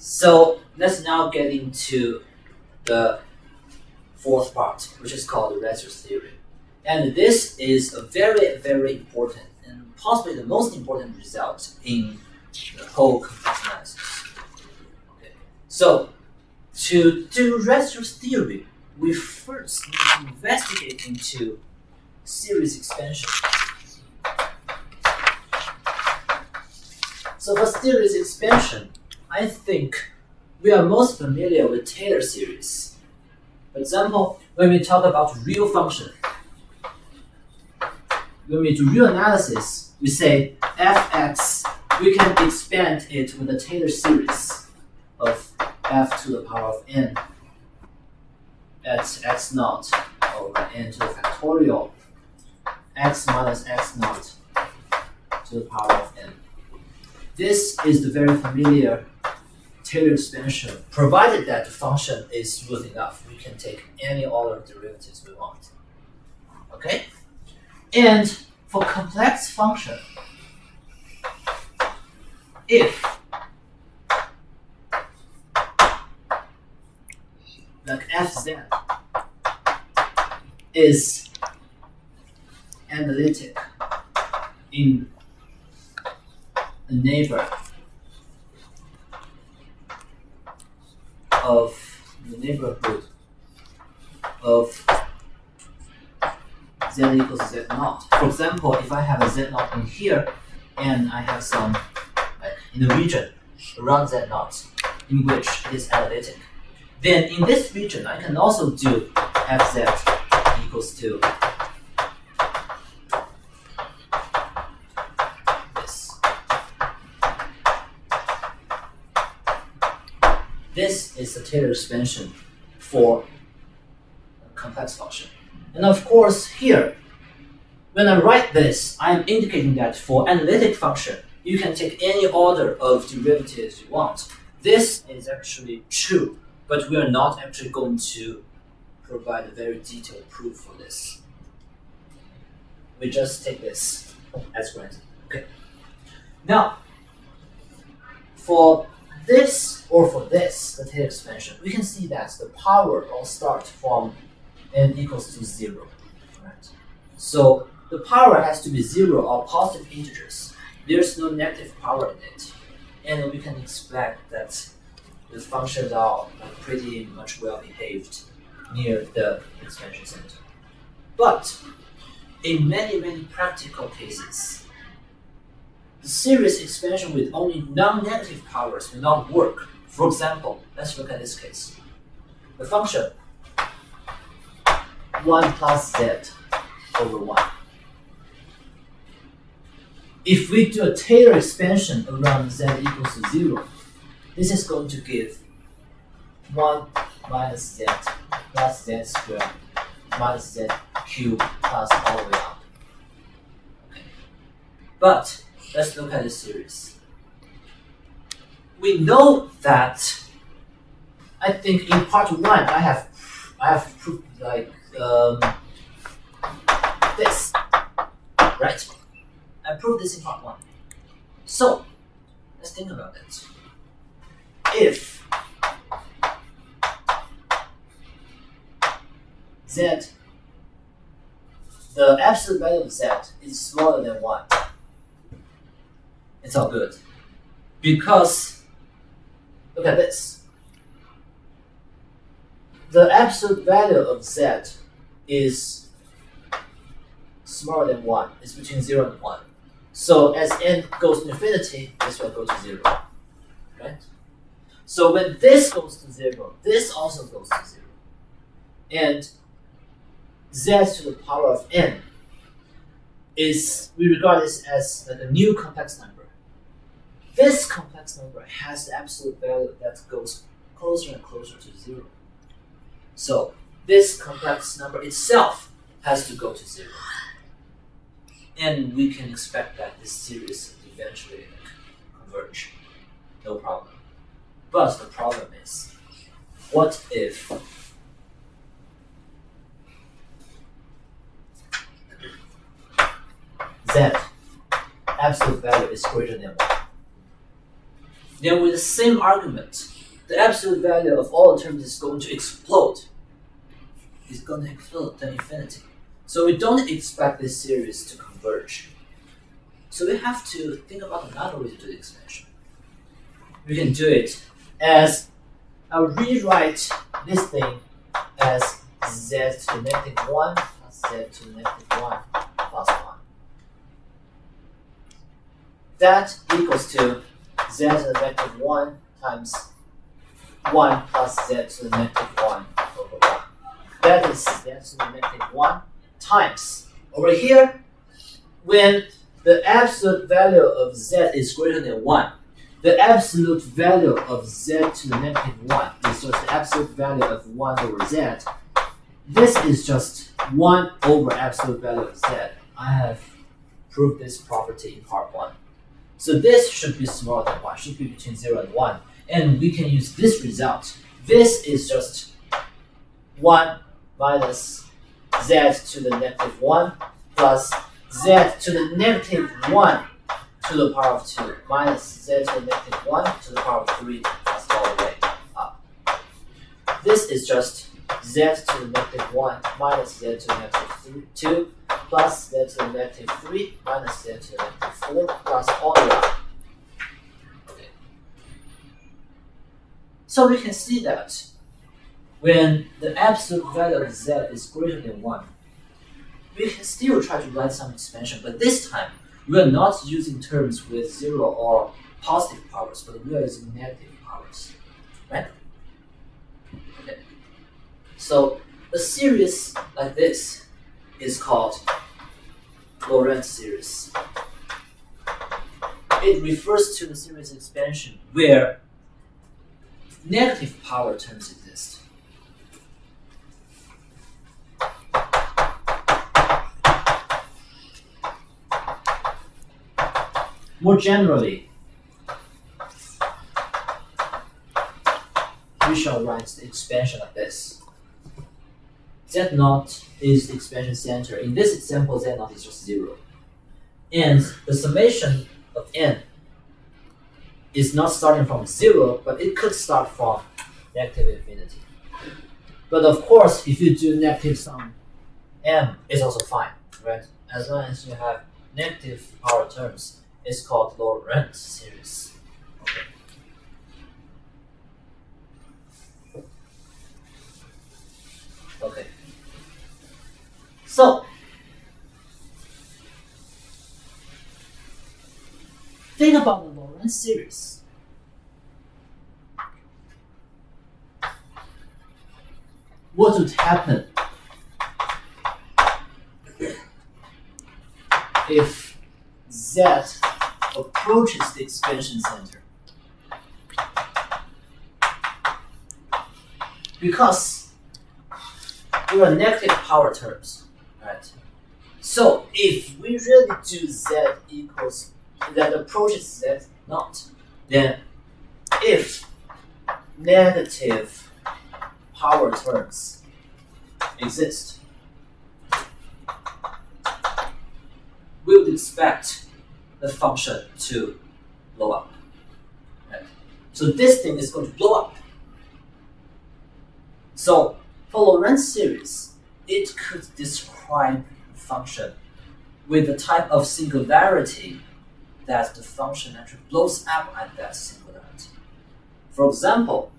So let's now get into the fourth part, which is called the residue theory. And this is a very, very important and possibly the most important result in the whole complex analysis. Okay. So to do residue theory, we first need to investigate into series expansion. So for series expansion, I think we are most familiar with Taylor series. For example, when we talk about real function, when we do real analysis, we say fx, we can expand it with a Taylor series of f to the power of n at x naught over n to the factorial x minus x naught to the power of n. This is the very familiar Taylor expansion, provided that the function is smooth enough. We can take any order derivatives we want. Okay? And for complex function, if like fz is analytic in a neighbor of the neighborhood of z equals z naught. For example, if I have a z naught in here and I have some like in the region around z naught in which it is analytic, then in this region I can also do fz equals to this. This is the Taylor expansion for a complex function. And of course here, when I write this, I am indicating that for analytic function, you can take any order of derivatives you want. This is actually true, but we are not actually going to provide a very detailed proof for this. We just take this as granted. Okay. Now, for this or for this, the Taylor expansion, we can see that the power all start from n equals to 0. Right? So the power has to be 0 or positive integers. There's no negative power in it. And we can expect that the functions are pretty much well behaved near the expansion center. But in many, many practical cases, the series expansion with only non-negative powers will not work. For example, let's look at this case. The function 1 plus z over 1. If we do a Taylor expansion around z equals to 0, this is going to give 1 minus z plus z squared minus z cubed plus all the way up. Okay. But let's look at this series. We know that, I think in part 1 I have proved like this, right? I proved this in part 1. So let's think about it. If z, the absolute value of z is smaller than 1, it's all good. Because, look at this. The absolute value of z is smaller than 1. It's between 0 and 1. So as n goes to infinity, this will go to 0. Right? So when this goes to 0, this also goes to 0. And z to the power of n is, we regard this as like a new complex number. This complex number has the absolute value that goes closer and closer to 0. So this complex number itself has to go to 0. And we can expect that this series eventually converge. No problem. But the problem is, what if z absolute value is greater than 1? then with the same argument, the absolute value of all the terms is going to explode. It's going to explode to infinity. So we don't expect this series to converge. So we have to think about another way to do the expansion. We can do it as, I'll rewrite this thing as z to the negative 1 plus z to the negative 1 plus 1. That equals to z to the negative 1 times 1 plus z to the negative 1 over 1. That is z to the negative 1 times, over here, when the absolute value of z is greater than 1, the absolute value of z to the negative 1 is just the absolute value of 1 over z. This is just 1 over absolute value of z. I have proved this property in part 1. So this should be smaller than 1, should be between 0 and 1. And we can use this result. This is just 1 minus z to the negative 1 plus z to the negative 1 to the power of 2 minus z to the negative 1 to the power of 3 plus all the way up. This is just z to the negative 1 minus z to the negative 2 plus z to the negative 3 minus z to the negative 4 plus all the way up. Okay. So we can see that when the absolute value of z is greater than 1, we can still try to write some expansion, but this time we are not using terms with 0 or positive powers, but we are using negative powers, right? Okay. So a series like this is called Lorentz series. It refers to the series expansion where negative power terms exist. More generally, we shall write the expansion like this. Z0 is the expansion center. In this example, Z0 is just 0. And the summation of n is not starting from 0, but it could start from negative infinity. But of course, if you do negative sum m, it's also fine, right? As long as you have negative power terms, it's called Lorentz series. Okay. Okay. So think about the Lorentz series. What would happen if Z approaches the expansion center? Because there are negative power terms, right? So if we really do Z equals, that approaches Z not, then if negative power terms exist, we would expect the function to blow up. Right? So this thing is going to blow up. So for Lorentz series, it could describe a function with the type of singularity that the function actually blows up at that singularity. For example,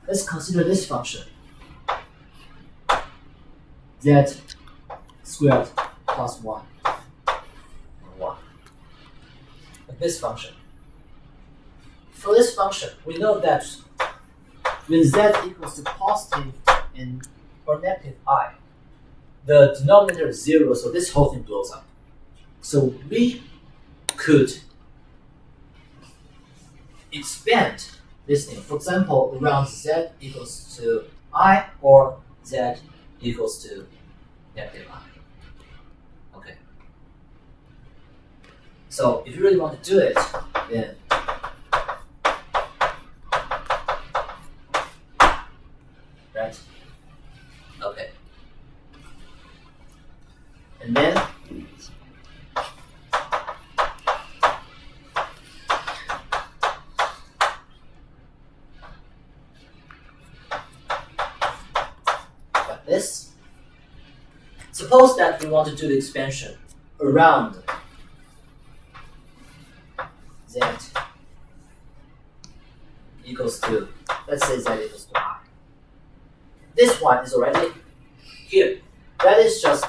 let's consider this function, z squared plus 1. This function. For this function, we know that when z equals to positive and or negative I, the denominator is 0, so this whole thing blows up. So we could expand this thing. For example, around z equals to I or z equals to negative I. Okay. So if you really want to do it, then right? Okay. And then this. Suppose that we want to do the expansion around z equals to, let's say z equals to I. This one is already here. That is just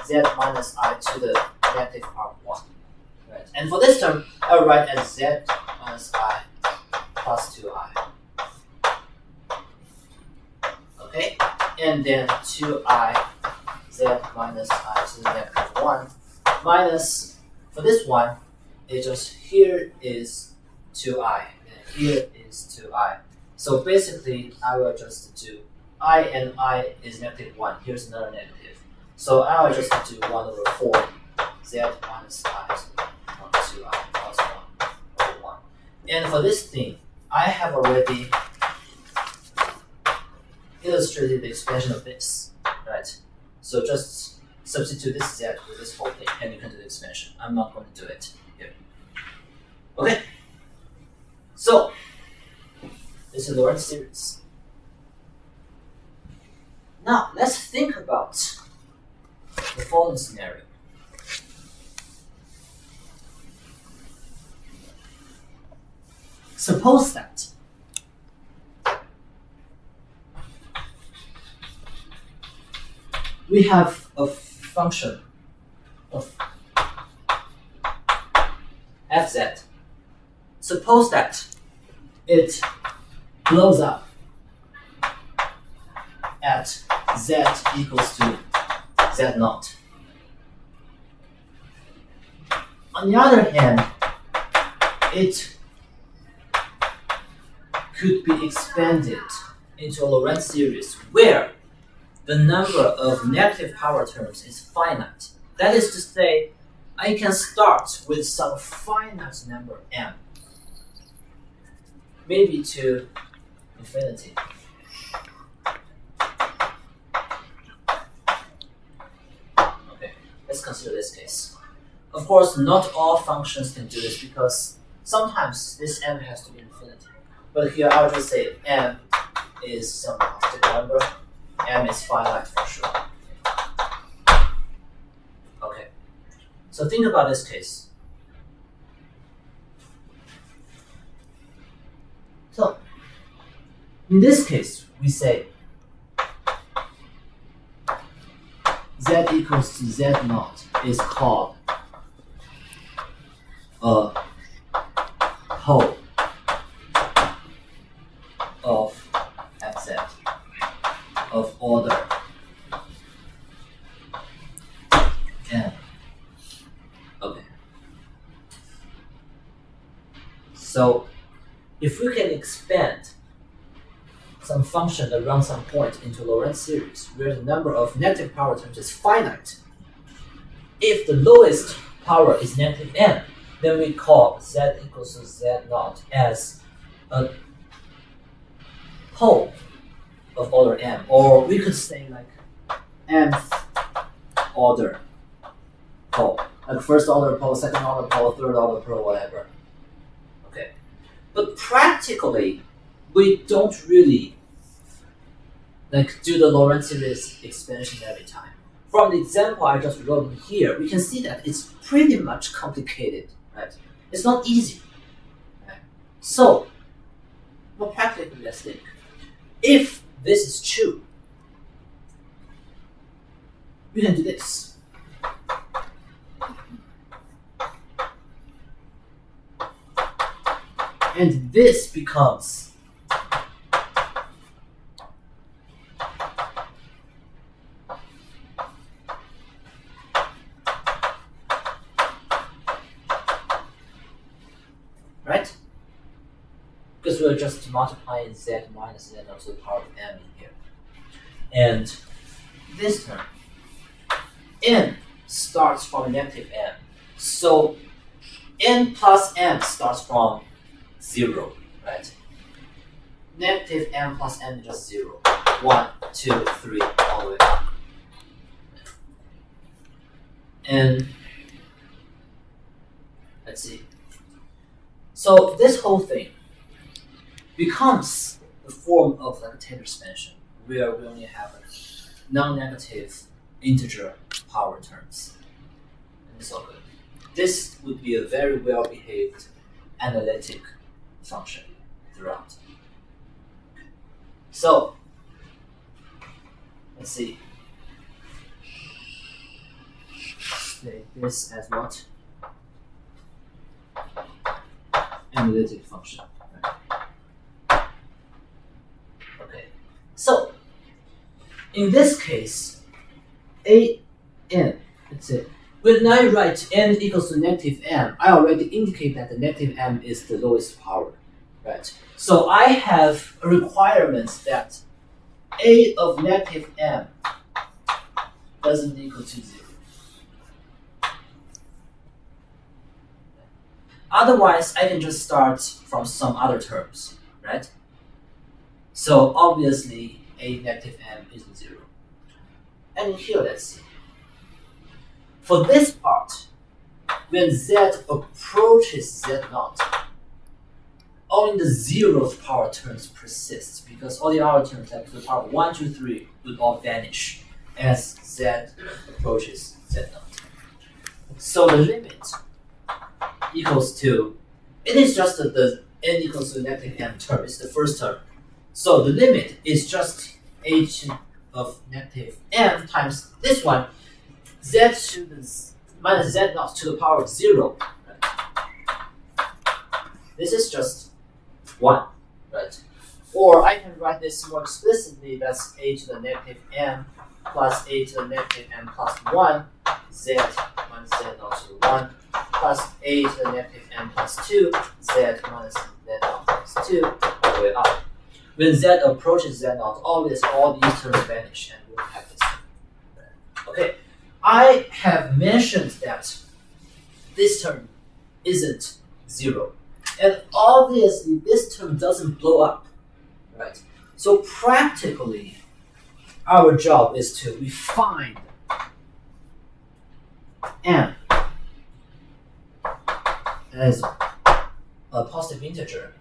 z minus I to the negative power 1. Right? And for this term, I'll write as z minus I plus 2I. Okay? And then 2I z minus I to the negative 1 minus, for this one, it just here is 2I and here is 2I. So basically, I will just do I and I is negative 1. Here's another negative. So I will just do 1 over 4 z minus I to 2I plus 1 over 1. And for this thing, I have already illustrated the expansion of this, right? So just substitute this z with this whole thing, and you can do the expansion. I'm not going to do it here. Okay. So this is Lorentz series. Now let's think about the following scenario. Suppose that we have a function of fz. Suppose that it blows up at z equals to z naught. On the other hand, it could be expanded into a Lorentz series where the number of negative power terms is finite. That is to say, I can start with some finite number m, maybe to infinity. Okay, let's consider this case. Of course, not all functions can do this because sometimes this m has to be infinity. But here I'll just say m is some positive number. M is finite for sure. Okay, so think about this case. So, in this case, we say z equals to z naught is called a pole of fz of order n. Okay. So if we can expand some function around some point into Lorentz series where the number of negative power terms is finite, if the lowest power is negative n, then we call z equals to z naught as a pole of order m, or we could say like mth order pole, like first order pole, second order pole, third order pole, whatever. Okay, but practically we don't really like do the Lorentz series expansion every time. From the example I just wrote in here, we can see that it's pretty much complicated, right? It's not easy. Right? So, more practically, let's think. If this is true, we can do this. And this becomes right? Because we're just multiplying z minus z naught to the power of m in here. And this term, n starts from negative m. So n plus m starts from 0, right? Negative m plus n is just 0. 1, 2, 3, all the way up. And let's see. So this whole thing becomes the form of like a Taylor expansion where we only have non-negative integer power terms. And it's all good. This would be a very well-behaved analytic function throughout. So, let's see. Say this as what? Analytic function. Okay. So, in this case, an, let's say, when I write n equals to negative m, I already indicate that the negative m is the lowest power, right? So I have a requirement that a of negative m doesn't equal to 0. Otherwise, I can just start from some other terms, right? So obviously, a negative m is 0. And here, let's see. For this part, when z approaches z0, only the 0th power terms persist because all the other terms, like to the power 1, 2, 3, would all vanish as z approaches z0. So the limit equals to, it is just the n equals to negative m term, it's the first term. So the limit is just h of negative m times this one, z to the minus z0 to the power of 0. Right? This is just 1, right? Or I can write this more explicitly, that's a to the negative m plus a to the negative m plus 1, z minus z0 to 1, plus a to the negative m plus 2, z minus z0 plus 2, all the way up. When z approaches z0, obviously all these terms vanish and we will have this term. Okay, I have mentioned that this term isn't 0. And obviously this term doesn't blow up, right? So practically, our job is to refine m as a positive integer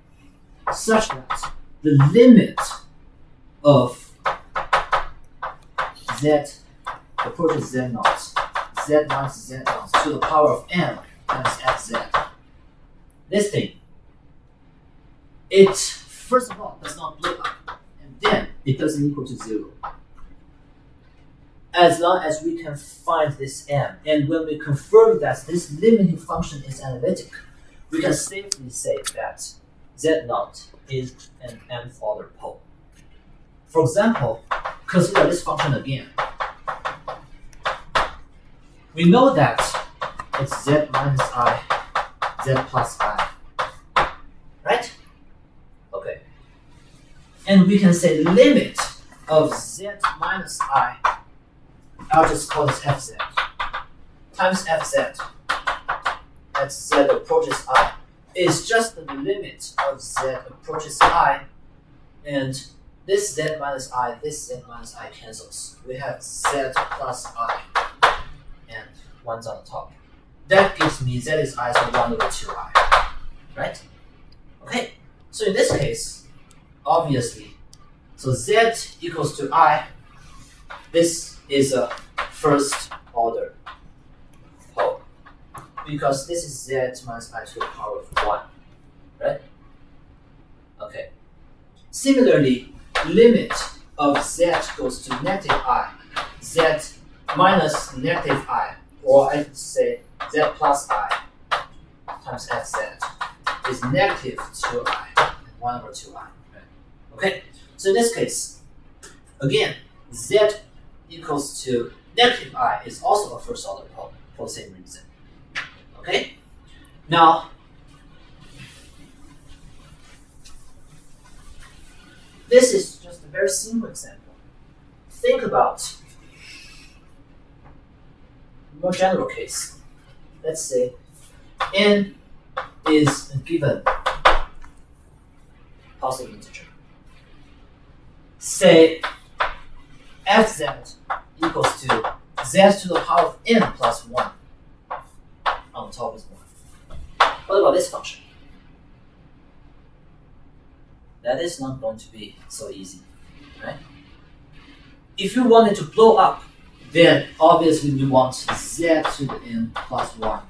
such that the limit of z approaches z0, z minus z0 to the power of m times fz. This thing, it first of all does not blow up, and then it doesn't equal to 0. As long as we can find this m, and when we confirm that this limiting function is analytic, we can safely say that z0 is an mth order pole. For example, consider this function again. We know that it's z minus I, z plus I, right? Okay. And we can say limit of z minus I, I'll just call this fz, times fz, at z approaches I, is just the limit of z approaches I, and this z minus I, this z minus I cancels. We have z plus I, and 1's on the top. That gives me z is I, so 1 over 2i, right? Okay, so in this case, obviously, so z equals to I, this is a first order pole, because this is z minus I to the power of 1, right? Okay. Similarly, limit of z goes to negative I, z minus negative I, or I could say z plus I times fz is negative 2i, 1 over 2i. Right? Okay, so in this case, again, z equals to negative I is also a first order pole for the same reason. Okay, now this is just a very simple example. Think about a more general case. Let's say n is a given positive integer. Say fz equals to z to the power of n plus 1. On top is 1. What about this function? That is not going to be so easy, right? if you want it to blow up, then obviously we want z to the n plus 1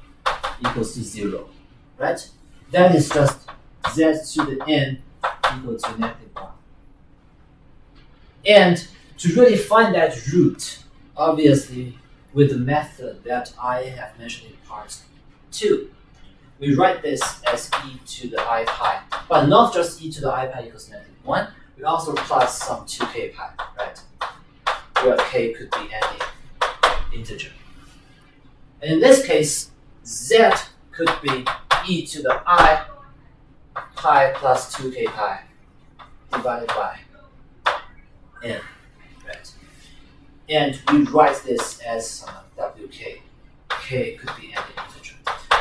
equals to 0, right? That is just z to the n equal to negative 1. And to really find that root, obviously with the method that I have mentioned in part 2, we write this as e to the I pi, but not just e to the I pi equals negative 1, we also plus some 2k pi, right? Where k could be any integer. And in this case, z could be e to the I pi plus 2k pi divided by n, right? And we write this as wk. K could be any integer.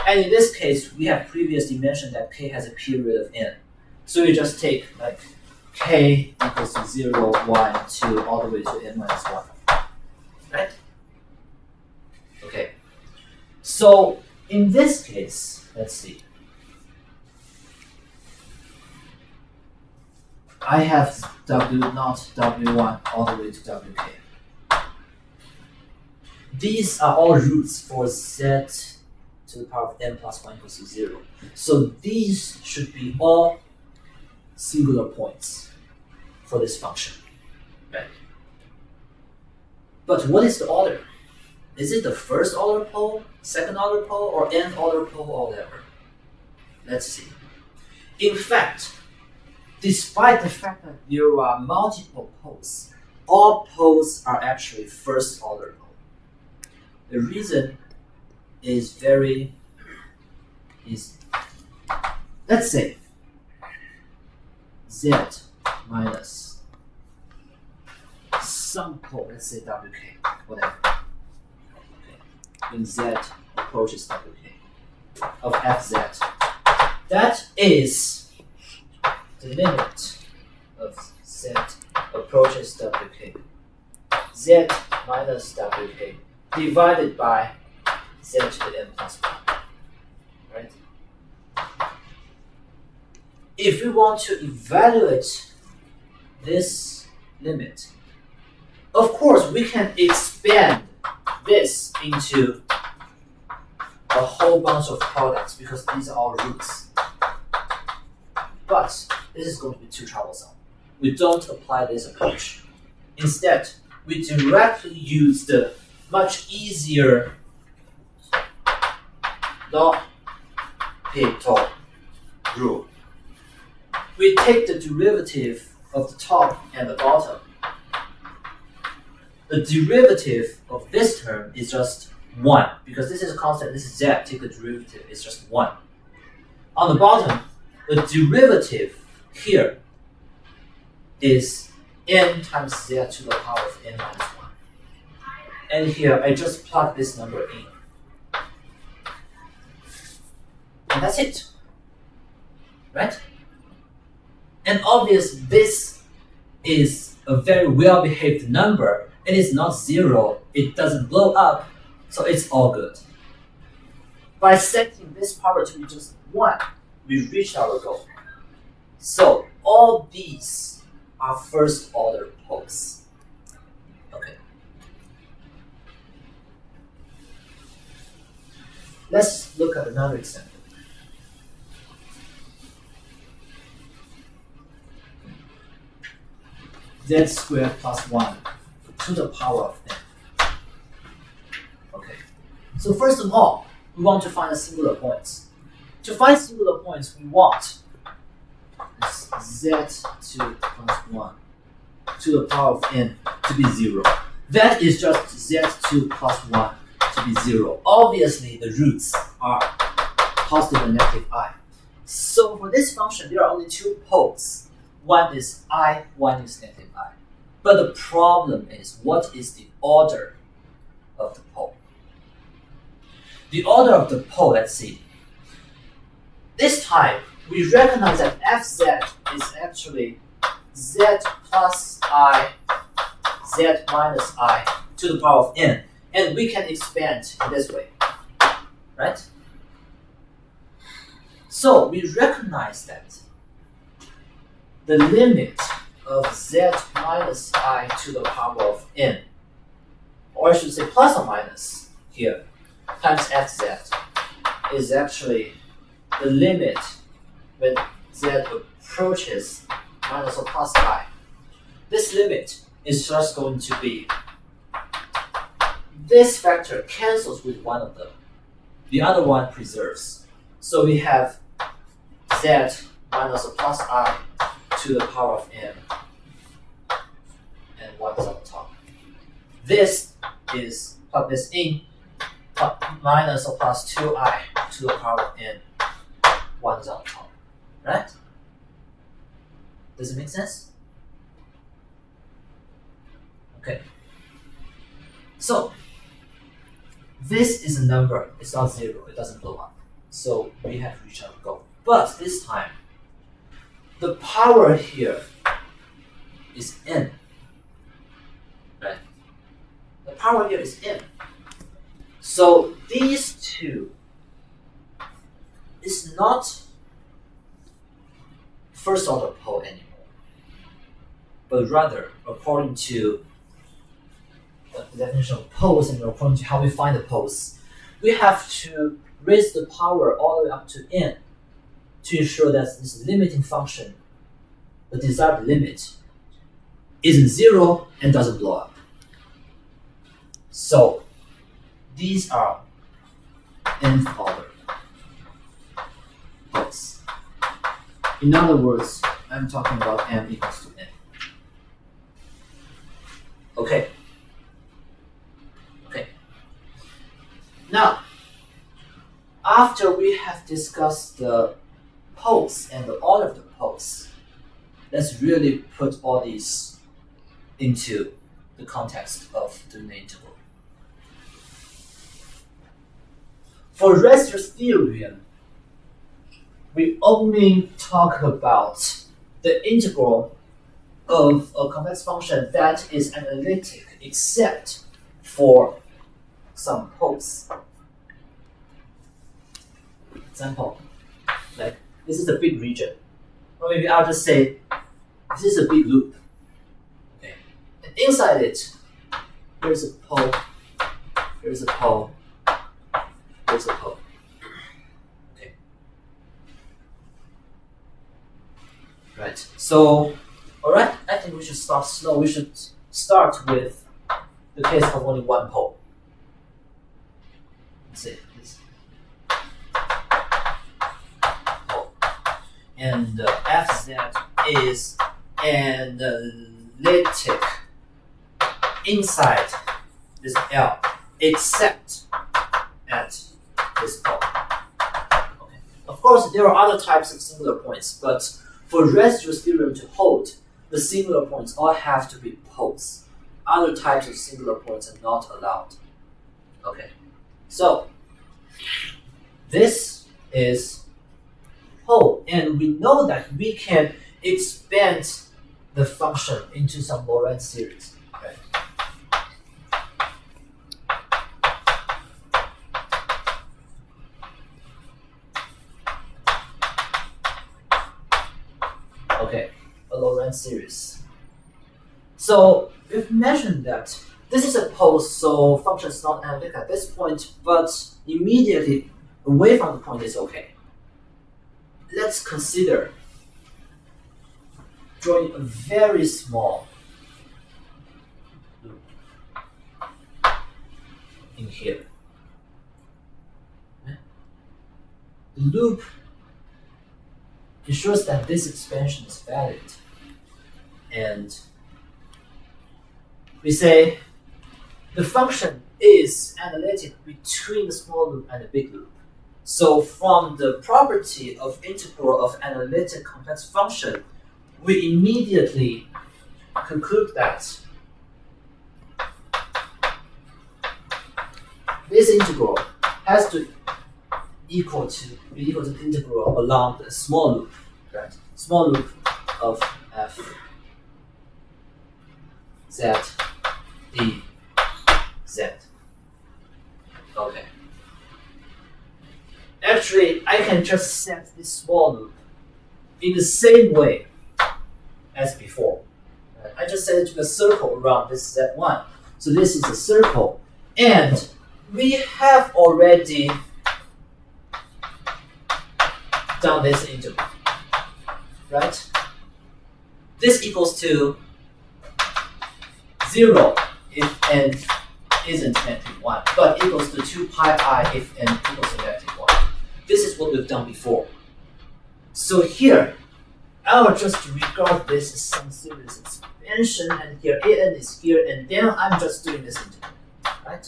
And in this case, we have previously mentioned that k has a period of n. So we just take like k equals to 0, 1, 2, all the way to n minus 1. Right? Okay. So in this case, let's see. I have w naught, w1, all the way to wk. These are all roots for z to the power of n plus 1 equals to 0. So these should be all singular points for this function, right? But what is the order? Is it the first order pole, second order pole, or nth order pole, or whatever? Let's see. In fact, despite the fact that there are multiple poles, all poles are actually first order pole. The reason is very easy. Let's say z minus some pole, let's say wk, whatever. Okay. When z approaches wk of fz, that is the limit of z approaches wk. Z minus wk divided by z to the n plus 1, right? If we want to evaluate this limit, of course we can expand this into a whole bunch of products because these are all roots. But this is going to be too troublesome. We don't apply this approach. Instead, we directly use the much easier L'Hopital rule. We take the derivative of the top and the bottom. The derivative of this term is just 1, because this is a constant, this is z, take the derivative, it's just 1. On the bottom, the derivative here is n times z to the power of n minus 1. And here, I just plug this number in. And that's it. Right? And obviously, this is a very well-behaved number. It is not 0. It doesn't blow up. So it's all good. By setting this power to be just 1, we reached our goal. So all these are first-order poles. Okay. Let's look at another example. Z squared plus 1 to the power of n. Okay. So first of all, we want to find the singular points. To find singular points, we want z2 plus 1 to the power of n to be 0. That is just z2 plus 1 to be 0. Obviously, the roots are positive and negative I. So for this function, there are only 2 poles. One is I, one is negative I. But the problem is, what is the order of the pole? The order of the pole, let's see. This time, we recognize that fz is actually z plus I, z minus I to the power of n. And we can expand in this way, right? So we recognize that the limit of z minus I to the power of n, or I should say plus or minus here, times fz is actually the limit when z approaches minus or plus I. This limit is just going to be, this factor cancels with one of them. The other one preserves. So we have z minus or plus I to the power of n, and 1 is on top. This is, plug this in, minus or plus 2I to the power of n, 1 is on top, right? Does it make sense? Okay. So, this is a number, it's not 0, it doesn't blow up. So we have reached our goal. But this time, the power here is n, right? The power here is n. So these two is not first order pole anymore, but rather according to the definition of poles and according to how we find the poles, we have to raise the power all the way up to n to ensure that this limiting function, the desired limit, isn't 0 and doesn't blow up. So these are nth order poles. In other words, I'm talking about m equals to n. Okay. Now, after we have discussed the poles and the order of the poles, let's really put all these into the context of doing the integral. For residue theorem, we only talk about the integral of a complex function that is analytic except for some poles. Example, like this is a big region, or maybe I'll just say this is a big loop. Okay, and inside it, here's a pole, here's a pole, here's a pole. Okay, right. So, all right, I think we should start slow. We should start with the case of only one pole. Let's see. And fz is analytic inside this L, except at this pole. Okay. Of course, there are other types of singular points, but for residue theorem to hold, the singular points all have to be poles. Other types of singular points are not allowed. Okay, so this is pole, and we know that we can expand the function into some Lorentz series. Okay. Okay, a Lorentz series. So we've mentioned that this is a pole, so function is not analytic at this point, but immediately away from the point is okay. Let's consider drawing a very small loop in here. The loop ensures that this expansion is valid, and we say the function is analytic between the small loop and the big loop. So from the property of integral of analytic complex function, we immediately conclude that this integral has to be equal to the integral along the small loop, right? Small loop of f z d z. Okay. Actually, I can just set this small loop in the same way as before. just set it to a circle around this Z1. So this is a circle. And we have already done this integral, right? This equals to 0 if n isn't -1, but equals to 2 pi I if n equals to -1. This is what we've done before. So here, I will just regard this as some series expansion, and here an is here, and then I'm just doing this integral, right?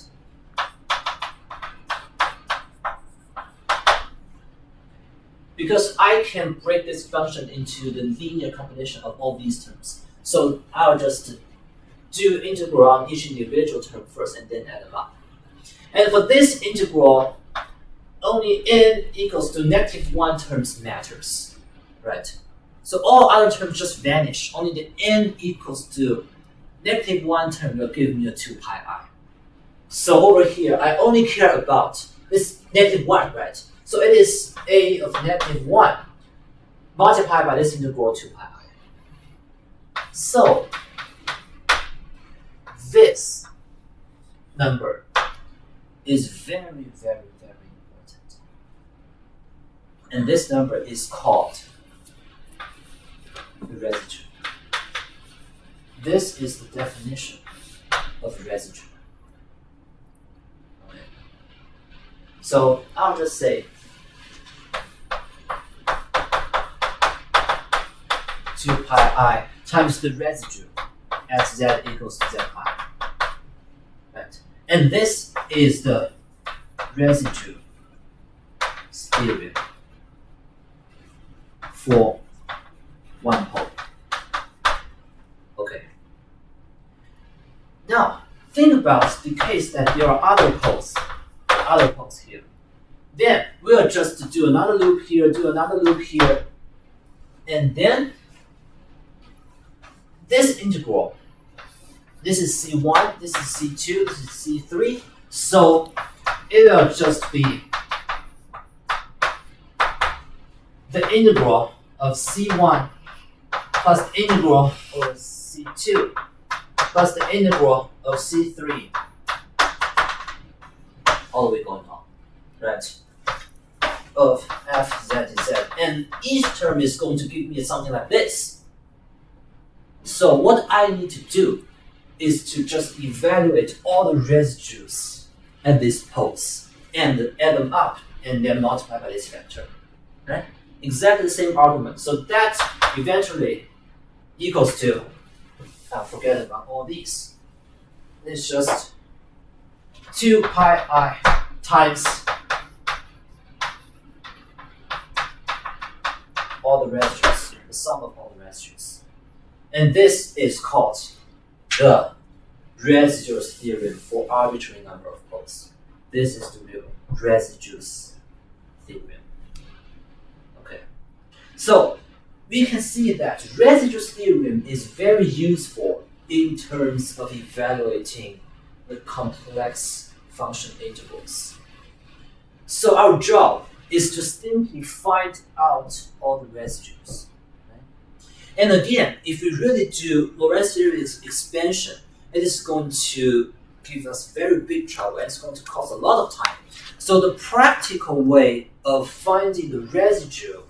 Because I can break this function into the linear combination of all these terms. So I'll just do integral on each individual term first and then add them up. And for this integral, only n equals to -1 terms matters, right? So all other terms just vanish. Only the n equals to -1 term will give me a 2 pi I. So over here, I only care about this -1, right? So it is a of -1 multiplied by this integral 2 pi I. So this number is very, very, very important. And this number is called the residue. This is the definition of residue. Okay. So I'll just say 2 pi I times the residue at z equals to z pi. Right. And this is the residue theorem for one pole. Okay. Now, think about the case that there are other poles here. Then we'll just do another loop here, do another loop here, and then this integral, this is C1, this is C2, this is C3, so it will just be the integral of C1 plus the integral of C2 plus the integral of C3 all the way going on, right? Of f z z, and each term is going to give me something like this. So what I need to do is to just evaluate all the residues at these poles and add them up and then multiply by this factor, right? Exactly the same argument. So that eventually equals to, forget about all these. It's just 2 pi I times all the residues, the sum of all the residues. And this is called the residues theorem for arbitrary number of poles. This is the real residues theorem. Okay. So we can see that residues theorem is very useful in terms of evaluating the complex function integrals. So our job is to simply find out all the residues. And again, if we really do Lorentz series expansion, it is going to give us very big trouble and it's going to cost a lot of time. So the practical way of finding the residue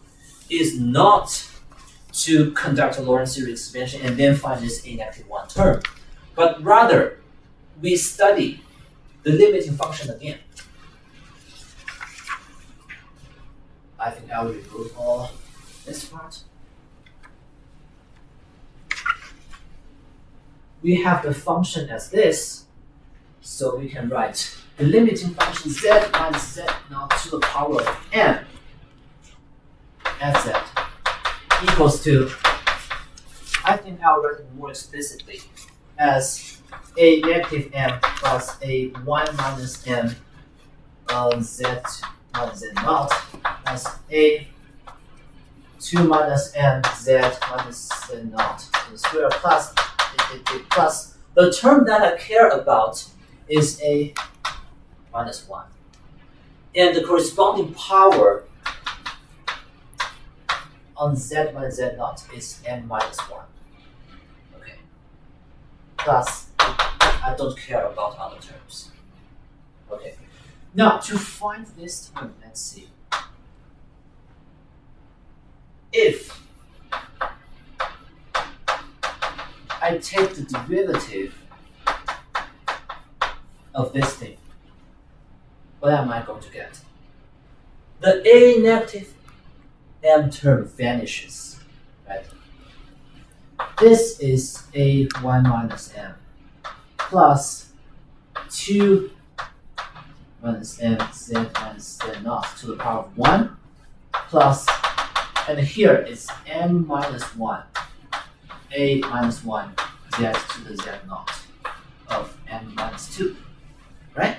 is not to conduct a Lorentz series expansion and then find this A-1 term, but rather we study the limiting function again. I think I'll remove all this part. We have the function as this, so we can write the limiting function z minus z naught to the power of n fz equals to, I think I'll write it more explicitly as a negative m plus a 1 minus m z minus z naught plus a 2 minus m z minus z naught to the square plus plus the term that I care about is a minus 1. And the corresponding power on z minus z naught is m minus 1. Okay. plus I don't care about other terms. Okay. Now to find this term, let's see. If I take the derivative of this thing, what am I going to get? The a negative m term vanishes, right? This is a1 minus m plus 2 minus m z minus z naught to the power of 1 plus, and here it's m minus 1, a minus 1 z to the z naught of m minus 2, right?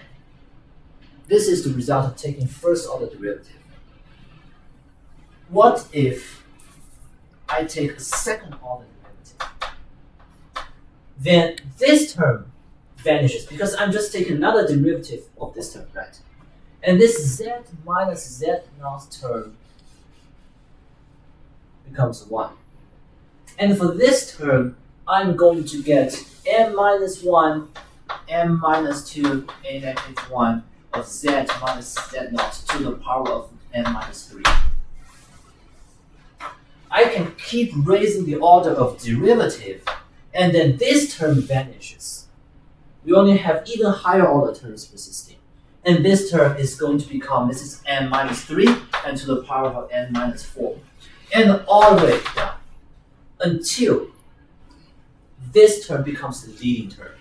This is the result of taking first order derivative. What if I take a second order derivative? Then this term vanishes because I'm just taking another derivative of this term, right? And this z minus z naught term becomes 1. And for this term, I'm going to get m minus 1, m minus 2, a negative 1 of z minus z naught to the power of n minus 3. I can keep raising the order of derivative, and then this term vanishes. We only have even higher order terms persisting. And this term is going to become, this is n minus 3 and to the power of n minus 4. And all the way down until this term becomes the leading term,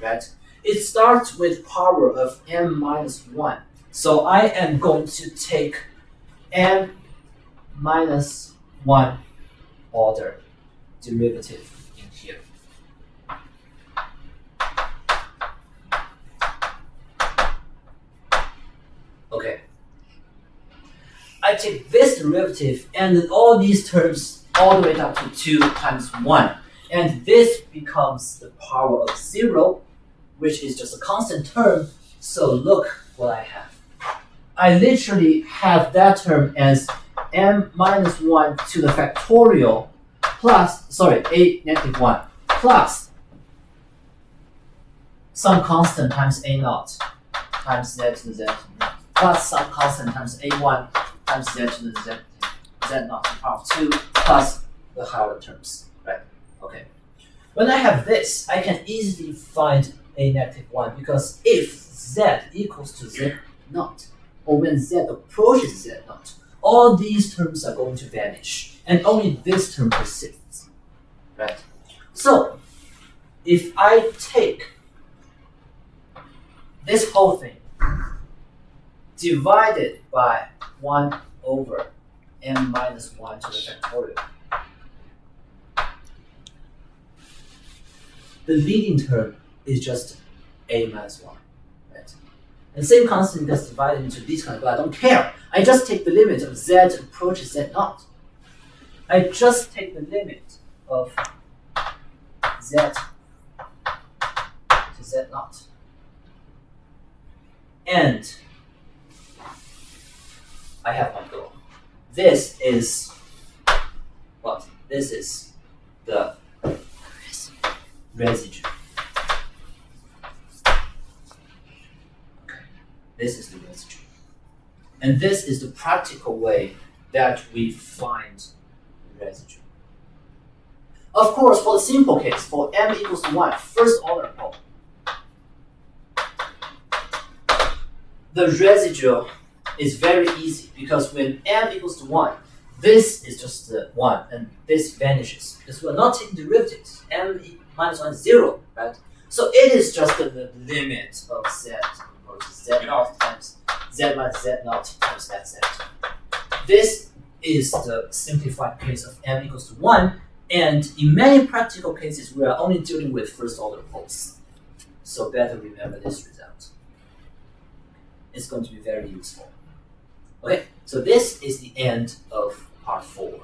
right? It starts with power of m minus 1. So I am going to take m minus 1 order derivative in here. Okay. I take this derivative and all these terms all the way down to 2 times 1. And this becomes the power of 0, which is just a constant term. So look what I have. I literally have that term as m minus 1 to the factorial plus, a negative 1 plus some constant times a naught times z to the z naught plus some constant times a1 times z to the z naught to the power of 2 plus the higher terms, right? Okay. When I have this, I can easily find a negative 1 because if z equals to z naught, or when z approaches z naught, all these terms are going to vanish, and only this term persists, right? So, if I take this whole thing divided by 1 over m minus 1 to the factorial, the leading term is just a minus 1, right? And the same constant gets divided into these kinds, but I don't care. I just take the limit of z approaches z naught. I just take the limit of z to z naught. And I have my goal. This is what? This is the residue. Okay. This is the residue. And this is the practical way that we find the residue. Of course, for the simple case, for m equals to 1, first order pole, the residue is very easy because when m equals to 1, this is just 1 and this vanishes because we're not taking derivatives. M minus 1 is 0, right? So it is just the limit of z versus z naught times z minus z naught times z. This is the simplified case of m equals to 1, and in many practical cases we are only dealing with first order poles. So better remember this result. It's going to be very useful. Okay, so this is the end of part 4.